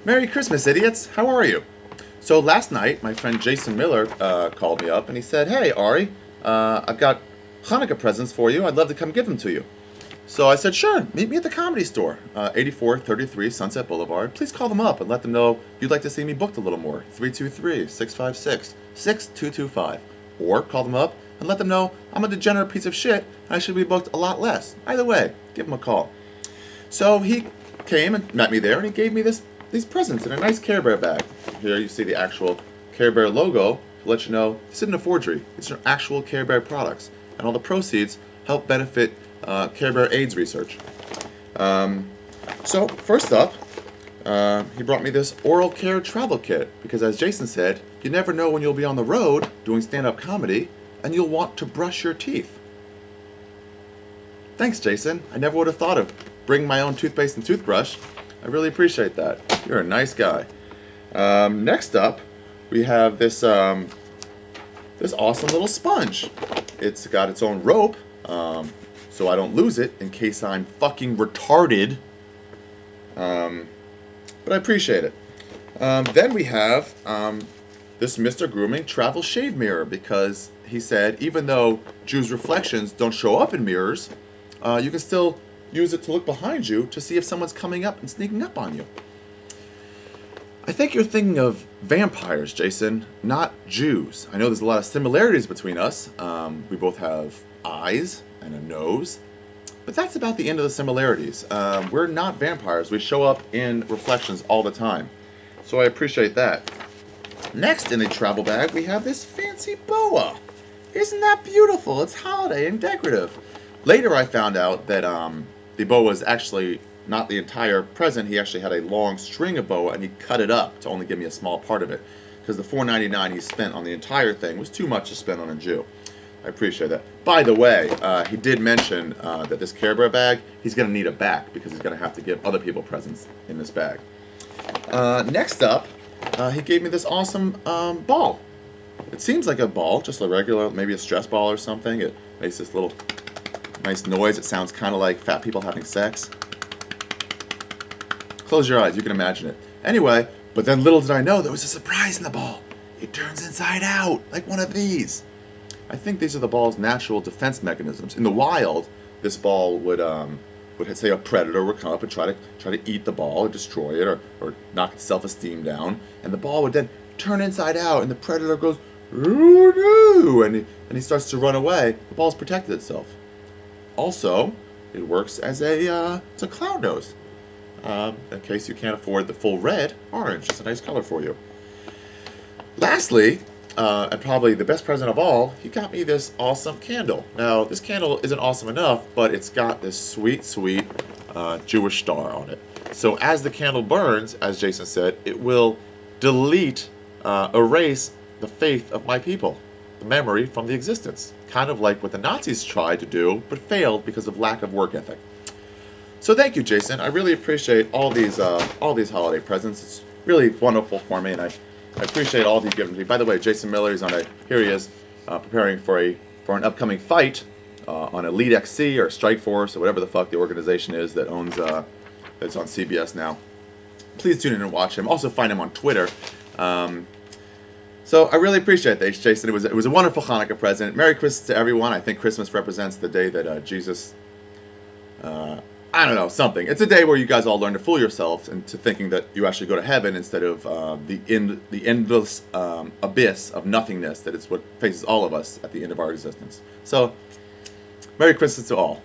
Merry Christmas, idiots! How are you? So last night, my friend Jason Miller called me up and he said, "Hey, Ari, I've got Hanukkah presents for you. I'd love to come give them to you." So I said, "Sure, meet me at the Comedy Store, 8433 Sunset Boulevard. Please call them up and let them know you'd like to see me booked a little more, 323-656-6225. Or call them up and let them know I'm a degenerate piece of shit and I should be booked a lot less. Either way, give them a call." So he came and met me there and he gave me these presents in a nice Care Bear bag. Here you see the actual Care Bear logo to let you know this isn't a forgery. These are actual Care Bear products. And all the proceeds help benefit Care Bear AIDS research. So first up, he brought me this oral care travel kit because, as Jason said, you never know when you'll be on the road doing stand-up comedy and you'll want to brush your teeth. Thanks, Jason. I never would have thought of bringing my own toothpaste and toothbrush. I really appreciate that. You're a nice guy. Next up, we have this this awesome little sponge. It's got its own rope, so I don't lose it in case I'm fucking retarded. But I appreciate it. Then we have this Mr. Grooming travel shave mirror because he said even though Jews' reflections don't show up in mirrors, you can still use it to look behind you to see if someone's coming up and sneaking up on you. I think you're thinking of vampires, Jason, not Jews. I know there's a lot of similarities between us. We both have eyes and a nose, but that's about the end of the similarities. We're not vampires. We show up in reflections all the time. So I appreciate that. Next in the travel bag, we have this fancy boa. Isn't that beautiful? It's holiday and decorative. Later I found out that the boa is actually not the entire present. He actually had a long string of boa and he cut it up to only give me a small part of it because the $4.99 he spent on the entire thing was too much to spend on a Jew. I appreciate that. By the way, he did mention that this Care Bear bag, he's going to need it back because he's going to have to give other people presents in this bag. Next up, he gave me this awesome ball. It seems like a ball, just a regular, maybe a stress ball or something. It makes this little nice noise. It sounds kind of like fat people having sex. Close your eyes, you can imagine it. Anyway, but then little did I know there was a surprise in the ball. It turns inside out, like one of these. I think these are the ball's natural defense mechanisms. In the wild, this ball would say a predator would come up and try to eat the ball or destroy it or knock its self-esteem down, and the ball would then turn inside out, and the predator goes, "Oh no!" and he starts to run away. The ball's protected itself. Also, it works as it's a clown nose. In case you can't afford the full red, orange is a nice color for you. Lastly, and probably the best present of all, he got me this awesome candle. Now, this candle isn't awesome enough, but it's got this sweet, sweet Jewish star on it. So as the candle burns, as Jason said, it will erase the faith of my people, the memory from the existence. Kind of like what the Nazis tried to do, but failed because of lack of work ethic. So thank you, Jason. I really appreciate all these holiday presents. It's really wonderful for me, and I appreciate all you've given me. By the way, Jason Miller is here he is, preparing for an upcoming fight on Elite XC or Strike Force or whatever the fuck the organization is that owns that's on CBS now. Please tune in and watch him. Also find him on Twitter. So I really appreciate that, Jason. It was a wonderful Hanukkah present. Merry Christmas to everyone. I think Christmas represents the day that Jesus. I don't know, something. It's a day where you guys all learn to fool yourselves into thinking that you actually go to heaven instead of the endless abyss of nothingness that is what faces all of us at the end of our existence. So, Merry Christmas to all.